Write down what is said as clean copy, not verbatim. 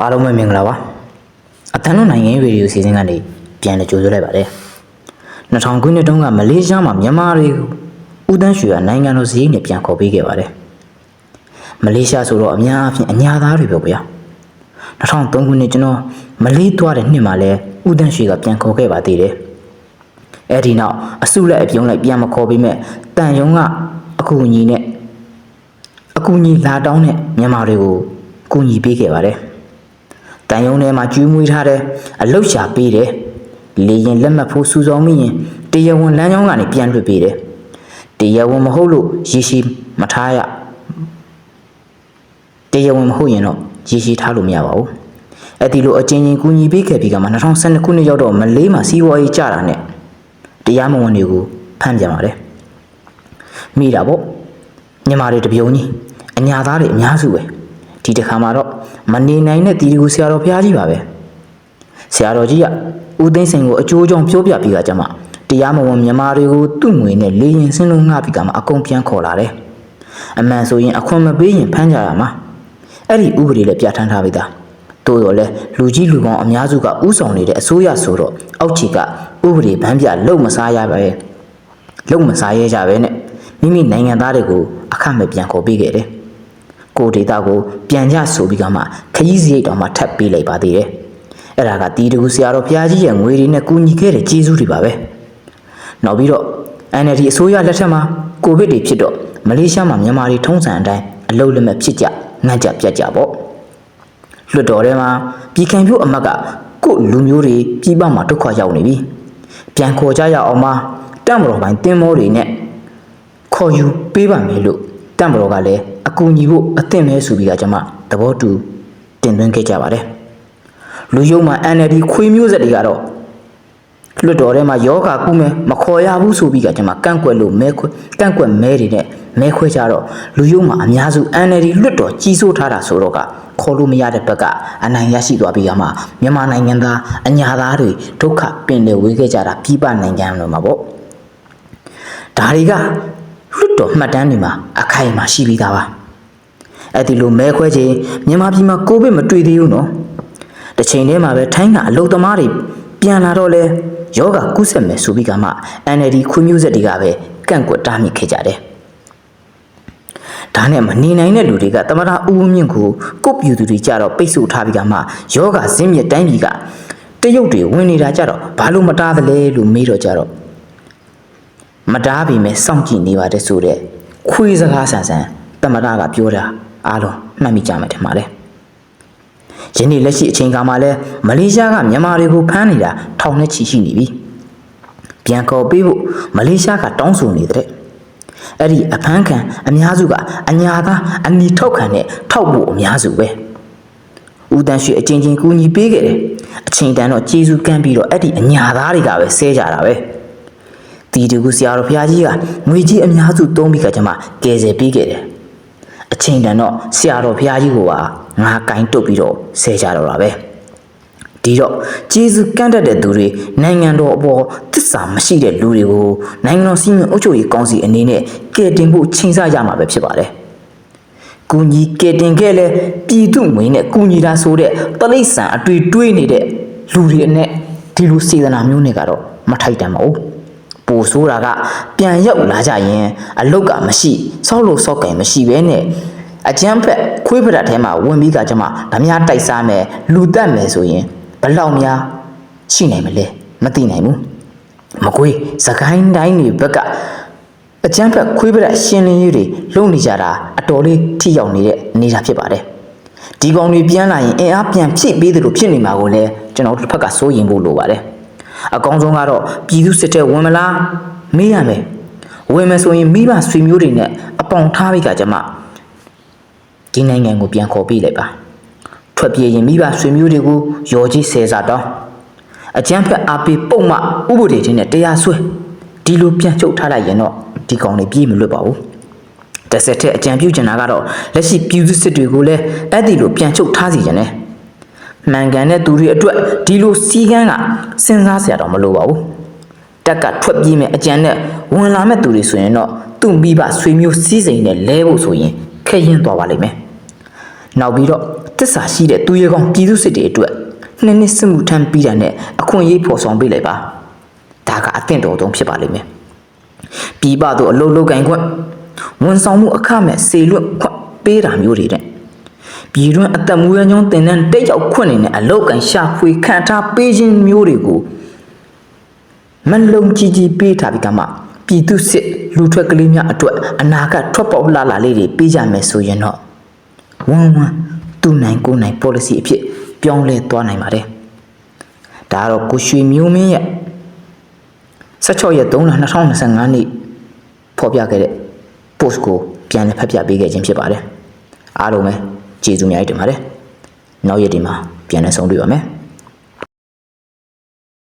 အားလုံးပဲမင်္ဂလာပါအတန်းတို့နိုင်ငံရေးဗီဒီယိုစီစဉ်ကနေပြန်လည်ကြိုဆိုလိုက်ပါတယ်2000ခုနှစ်တုန်းကမလေးရှားမှာမြန်မာတွေကိုဦးတန်းရွှေကနိုင်ငံတော်စည်းနဲ့ပြန်ခေါ်ပေးခဲ့ပါတယ်မလေးရှားဆိုတော့အများအပြားအညာသားတွေပဲဗျာ2003ခုနှစ်ကျွန်တော်မလေးသွားတဲ့နှစ်မှာလဲဦးတန်းရွှေကပြန်ခေါ်ခဲ့ပါသေးတယ်အဲ့ဒီနောက်အစုလိုက်အပြုံးလိုက်ပြန်မခေါ်ပေးမဲ့တန်ယုံကအကူအညီလာတောင်းတဲ့မြန်မာတွေကိုကူညီပေးခဲ့ပါတယ်တန်ယုံထဲမှာကျွေးမွေးထားတဲ့အလုတ်ရှာပေးတယ်လေရင်လက်မှတ်ဖို့စူဆောင်းမိရင်တရားဝင်လမ်းကြောင်းကနေပြန်လွှတ်ပေးတယ်တရားဝင်မဟုတ်လို့ရေရှည်မထားရတရားဝင်မဟုတ်ရင်တော့ရေရှည်ထားလို့မရပါဘူးအဲ့ဒီလိုအချင်းချင်းကူညီပေးခဲ့ပြီးကမှ2012ခုနှစ်ရောက်တော့မလေးမှာစီးပွားရေးကျတာနဲ့တရားမဝင်တွေကိုဖမ်းပြန်ပါတယ်မိတာပေါ့မြန်မာတွေတပြုံကြီးအညာသားတွေအများစုပဲဒီတစ်ခါမှာတော့မနေနိုင်တဲ့တီတီကိုဆရာတော်ဘုရားကြီးပါပဲဆရာတော်ကြီးကဦးသိန်းစိန်ကိုအကျိုးကြောင့်ပြောပြပြီးကကြမှာတရားမဝင်မြန်မာတွေကိုသူ့ငွေနဲ့လေရင်စင်းလုံးငှားပြီးကမှအကုန်ပြန်ခေါ်လာတယ်အမှန်ဆိုရင်အခွန်မပေးရင်ဖမ်းကြရမှာအဲ့ဒီဥပဒေလည်းပြဋ္ဌာန်းထားပြီးသားတိုးတော့လဲလူကြီးလူကောင်းအများစုကဥဆောင်နေတဲ့အစိုးရဆိုတော့အောက်ခြေကဥပဒေဗန်းပြလုံမစားရပဲလုံမစားရဲကြပဲနဲ့မိမိနိုင်ငံသားတွေကိုအခမဲ့ပြန်ခေါ်ပေးခဲ့တယ်ကိုဒေတာကိုပြန်ကြဆိုပြီးကမှခရီးစရိတ်တော်မှထပ်ပေးလိုက်ပါသေးတယ်အဲ့ဒါကတီတူဆရာတော်ဘုရားကြီးရဲ့ငွေတွေနဲ့ကူညီခဲ့တဲ့ကျေးဇူးတွေပါပဲနောက်ပြီးတော့ NLD အစိုးရလက်ထက်မှာကိုဗစ်တွေဖြစ်တော့မလေးရှားမှာမြန်မာတွေထုံးစံအတိုင်းအလုပ်လက်မဲ့ဖြစ်ကြငှက်ကြပြတ်ကြပေါ့လွတ်တော်ထဲမှာပြည်ခံပြုအမတ်ကကိုလူမျိုးတွေပြည်ပမှာဒုက္ခရောက်နေပြီပြန်ခေါ်ကြရအောင်မတန့်မတော်ပိုင်းတင်းမောတွေနဲ့ခေါ်ယူပေးပါမယ်လို့တန့်မတော်ကလည်းအကူညီဖို့အသင့်မဲဆိုပြီးကကျွန်မသဘောတူတင်သွင်းခဲ့ကြပါတယ်လူယုံမှာ NLD ခွေးမျိုးဆက်တွေကတော့လွတ်တော်ထဲမှာယောဂကုမဲမခေါ်ရဘူးဆိုပြီးကကျွန်မကန့်ကွက်လို့မဲတွေနဲ့မဲခွဲကြတော့လူယုံမှာအများစု NLD လွတ်တော်ကြီးစိုးထားတာဆိုတော့ကခေါ်လို့မရတဲ့ဘက်ကအနိုင်ရရှိသွားပြီးကမှမြန်မာနိုင်ငံသားအညာသားတွေဒုက္ခပင်လယ်ဝေးခဲ့ကြတာပြည်ပနိုင်ငံတွေမှာပေါ့ဒါတွေကလွတ်တော်မှတ်တမ်းတွေမှာအခိုင်အမာရှိပြီးသားပါအဲ့ဒီလိုမဲခွဲခြင်းမြန်မာပြည်မှာကိုဗစ်မတွေ့သေးဘူးနော်တစ်ချိန်တည်းမှာပဲထိုင်းကအလုံသမားတွေပြန်လာတော့လဲယောဂကုဆက်မယ်ဆိုပြီးကမှ NLD ခွေးမျိုးဆက်တွေကပဲကန့်ကွက်တားမြစ်ခဲ့ကြတယ်ဒါနဲ့မနေနိုင်တဲ့လူတွေကတမရဦးမြင့်ကိုကုတ်ပြူသူတွေကြတော့ပိတ်ဆို့ထားပြီးကမှယောဂဇင်းမြစ်တိုင်းပြည်ကတရုတ်တွေဝင်နေတာကြတော့ဘာလို့မတားသလဲလို့မေးတော့ကြတော့မတားပြီမဲ့စောင့်ကြည့်နေပါတယ်ဆိုတဲ့ခွေးစကားဆန်ဆန်တမရကပြောတာအားလုံးမှတ်မိကြမယ်ထင်ပါတယ်ယနေ့လက်ရှိအချိန်ကမှလည်းမလေးရှားကမြန်မာတွေကိုဖမ်းနေတာထောင်နဲ့ချီရှိနေပြီပြန်ခေါ်ပေးဖို့မလေးရှားကတောင်းဆိုနေတဲ့အဲ့ဒီအဖမ်းခံအများစုကအညာသားအနီထောက်ခံတဲ့ထောက်ဖို့အများစုပဲဦးတန်းရွှေအချင်းချင်းကူညီပေးခဲ့တယ်အချိန်တန်တော့ကျေးဇူးကမ်းပြီးတော့အဲ့ဒီအညာသားတွေကပဲဆဲကြတာပဲတီတူကဆရာတော်ဘုရားကြီးကငွေကြီးအများစုသုံးပြီးကကျွန်မကယ်ဆယ်ပေးခဲ့တယ်အချိန်တန်တော့ဆရာတော်ဘုရားကြီးကငါကင်တုတ်ပြီးတော့ဆဲကြတော့တာပဲဒီတော့ကျေးဇူးကမ်းတတ်တဲ့သူတွေနိုင်ငံတော်အပေါ်သစ္စာမရှိတဲ့လူတွေကိုနိုင်ငံတော်စီမံအုပ်ချုပ်ရေးကောင်စီအနေနဲ့ကယ်တင်ဖို့ချိန်ဆရမှာပဲဖြစ်ပါတယ်။ကူညီကယ်တင်ခဲ့လဲပြည်သူငွေနဲ့ကူညီတာဆိုတဲ့တလိษံအတွေ့တွေးနေတဲ့လူတွေနဲ့ဒီလိုစေတနာမျိုးနဲ့ကတော့မထိုက်တန်ပါဘူး။ပိုဆိုးတာကပြန်ရောက်လာကြရင်အလုတ်ကမရှိစောက်လို့စောက်ကင်မရှိပဲနဲ့အကျန်းဖက်ခွေးဖက်ထဲမှာဝင်ပြီးကကျမဓမြတိုက်စားမယ်လူတက်မယ်ဆိုရင်ဘလောက်များရှိနိုင်မလဲမသိနိုင်ဘူးမကွေးစကိုင်းတိုင်းတွေဘက်ကအကျန်းဖက်ခွေးဖက်ရှင်းလင်းရေးတွေလုပ်နေကြတာအတော်လေးထိရောက်နေတဲ့နေတာဖြစ်ပါတယ်ဒီကောင်တွေပြန်လာရင်အင်အားပြန်ဖြည့်ပေးတယ်လို့ဖြစ်နေမှာကိုလည်းကျွန်တော်တို့တစ်ဖက်ကစိုးရင်ဖို့လိုပါတယ်အကောင်းဆုံးကတော့ပြည်သူစစ်တဲ့ဝင်မလားမေးရမယ်ဝင်မယ်ဆိုရင်မိဘဆွေမျိုးတွေနဲ့အပေါင်ထားပြီးကကျမဒီနိုင်ငံကိုပြန်ခေါ်ပေးလိုက်ပါထွက်ပြေးရင်မိဘဆွေမျိုးတွေကိုရော်ကြီးဆယ်စားတောင်းအကျန်းဖက်အားပေးပုံမှဥပဒေတွေနဲ့တရားစွဲဒီလိုပြန်ချုပ်ထားလိုက်ရင်တော့ဒီကောင်တွေပြေးမလွတ်ပါဘူးတစ်ဆက်တည်းအကြံပြုချင်တာကတော့လက်ရှိပြည်သူစစ်တွေကိုလည်းအဲ့ဒီလိုပြန်ချုပ်ထားစီခြင်းနဲ့မှန်ကန်တဲ့သူတွေအတွက်ဒီလိုစီကန်းကစဉ်းစားစရာတော့မလိုပါဘူးတက်ကထွက်ပြေးမဲ့အကြံနဲ့ဝင်လာမဲ့သူတွေဆိုရင်တော့သူ့မိဘဆွေမျိုးစည်းစိမ်နဲ့လဲဖို့ဆိုရင်ခက်ရင်သွားပါလိမ့်မယ်နောက်ပြီးတော့ သစ္စာရှိတဲ့သူရဲကောင်းပြည်သူစစ်တွေအတွက်နှစ်နှစ်စစ်မှုထမ်းပြီးတာနဲ့အခွင့်အရေးဖော်ဆောင်ပေးလိုက်ပါဒါကအသင့်တော်ဆုံးဖြစ်ပါလိမ့်မယ်ပြည်ပသို့အလုပ်လုပ်ကိုင်ခွင့်ဝန်ဆောင်မှုအခမဲ့စေလွတ်ခွင့်ပေးတာမျိုးတွေတဲ့ပြည်တွင်းအသက်မွေးကြောင်းတင်တဲ့တိတ်ရောက်ခွင့်နေတဲ့အလုပ်ကန်ရှာဖွေခံထားပေးခြင်းမျိုးတွေကိုမလုံကြီးပေးထားပြီးကမှပြည်သူစစ်လူထွက်ကလေးများအတွက်အနာဂတ်ထွက်ပေါက်လာလေးတွေပေးကြမယ်ဆိုရင်တော့ဝမ်းသူ့နိုင်ကိုယ်နိုင် policy အဖြစ်ပြောင်းလဲသွားနိုင်ပါတယ်ဒါကတော့ကိုရွှေမျိုးမင်းရဲ့16ရက်3လ2025နေ့ဖော်ပြခဲ့တဲ့ post ကိုပြန်လည်ဖတ်ပြပေးခဲ့ခြင်းဖြစ်ပါတယ်အားလုံးပဲကျေးဇူးများတင်ပါတယ်နောက်ရက်ဒီမှာပြန်လည်ဆုံတွေ့ပါမယ်